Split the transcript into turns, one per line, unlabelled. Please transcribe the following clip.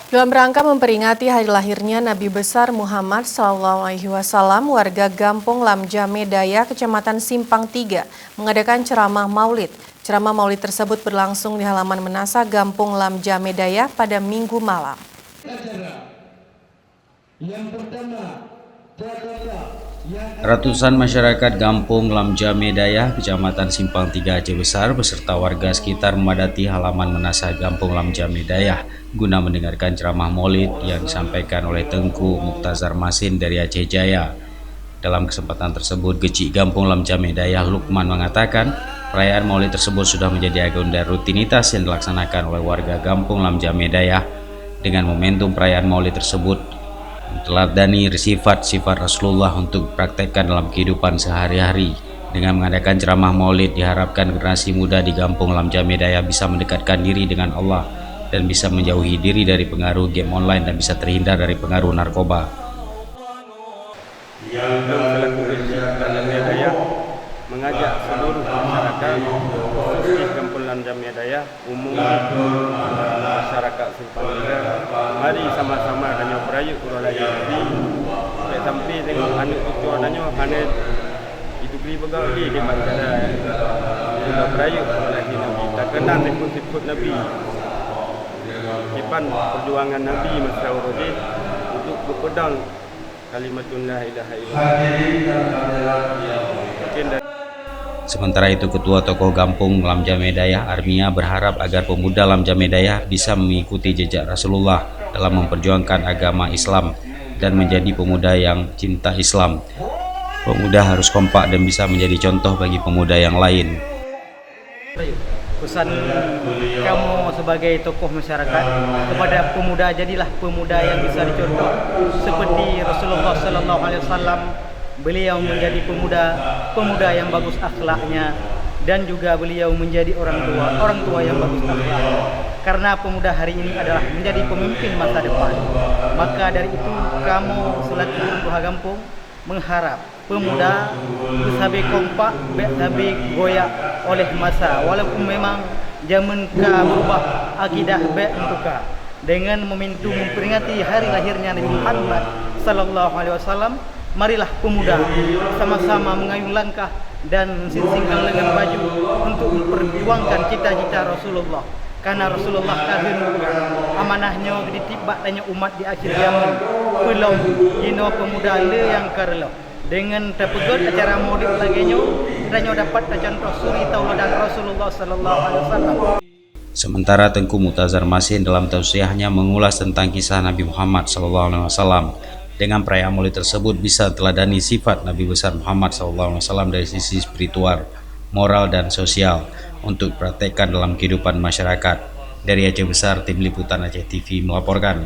Dalam rangka memperingati hari lahirnya Nabi besar Muhammad SAW, warga Gampung Lamjame Daya, Kecamatan Simpang 3, mengadakan ceramah Maulid. Ceramah Maulid tersebut berlangsung di halaman Menasa Gampung Lamjame Daya pada Minggu malam.
Ratusan masyarakat Gampung Lamjame Daya, Kecamatan Simpang 3 Aceh Besar beserta warga sekitar memadati halaman Menasa Gampung Lamjame Daya guna mendengarkan ceramah Maulid yang disampaikan oleh Tengku Muktazar Masin dari Aceh Jaya. Dalam kesempatan tersebut, Gecik Gampung Lamjame Daya Lukman mengatakan perayaan Maulid tersebut sudah menjadi agenda rutinitas yang dilaksanakan oleh warga Gampung Lamjame Daya. Dengan momentum perayaan Maulid tersebut teladani sifat-sifat Rasulullah untuk dipraktekkan dalam kehidupan sehari-hari. Dengan mengadakan ceramah Maulid, diharapkan generasi muda di Gampung Lamjame Daya bisa mendekatkan diri dengan Allah dan bisa menjauhi diri dari pengaruh game online dan bisa terhindar dari pengaruh narkoba.
Mengajak seluruh masyarakat di Gampung Lamjame Daya, umum masyarakat Simpang 3, mari sama-sama danyo perayuk uralaya Nabi. Sampai tengok anak cucu danyo hanya itu beli begali di masyarakat. Kita perayuk uralaya Nabi. Tak kenal sifat Nabi. Sipan perjuangan Nabi masa urudi untuk berpedang kalimatun la ilaha illallah.
Sementara itu, Ketua Tokoh Gampung Lamjame Daya Armia berharap agar pemuda Lamjame Daya bisa mengikuti jejak Rasulullah dalam memperjuangkan agama Islam dan menjadi pemuda yang cinta Islam. Pemuda harus kompak dan bisa menjadi contoh bagi pemuda yang lain.
Pesan kamu sebagai tokoh masyarakat kepada pemuda, jadilah pemuda yang bisa dicontoh seperti Rasulullah Sallallahu Alaihi Wasallam. Beliau menjadi pemuda yang bagus akhlaknya, dan juga beliau menjadi orang tua yang bagus akhlaknya. Karena pemuda hari ini adalah menjadi pemimpin masa depan. Maka dari itu kamu selaku ketua Gampung mengharap pemuda bisa kompak, bisa goyak oleh masa. Walaupun memang zaman berubah, akidah untuk dengan momentum memperingati hari lahirnya Nabi Muhammad Sallallahu Alaihi Wasallam. Marilah pemuda sama-sama mengayuh langkah dan singkang lengan baju untuk memperjuangkan cita-cita Rasulullah. Karena Rasulullah kahun amanahnya ditibak tanya umat di akhir zaman. Pulau ino pemuda le yang karelo. Dengan terpegot acara Maulid laginya, danyo dapat contoh suri tauladan Rasulullah Sallallahu Alaihi Wasallam.
Sementara Tengku Muktazar Masin dalam tausiahnya mengulas tentang kisah Nabi Muhammad SAW. Dengan perayaan Maulid tersebut bisa teladani sifat Nabi besar Muhammad SAW dari sisi spiritual, moral, dan sosial untuk dipraktekkan dalam kehidupan masyarakat. Dari Aceh Besar, Tim Liputan Aceh TV melaporkan.